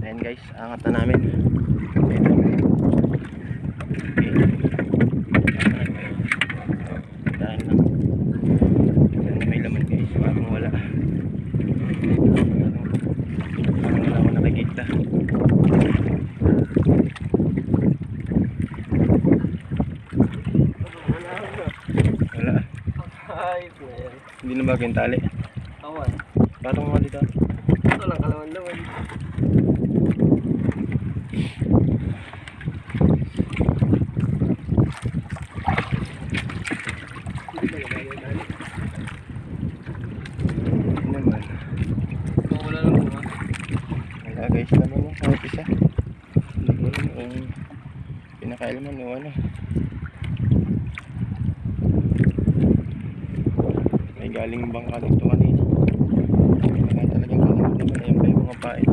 Ayan guys, angat na namin. Ito. Okay. Dahil lang. Dahil na may laman guys, parang wala. Parang wala ako nakikita. Wala. Hindi na bagay yung tali. Awan. Parang wala dito. Ito lang kalaman-laman. Naman. Wala lang po. Wala guys naman yung kahit isa. Hindi ko alam kung pinakailaman o ano. May galing bangka dito kanina. Kaya talagang kalimutan na yung mga pain.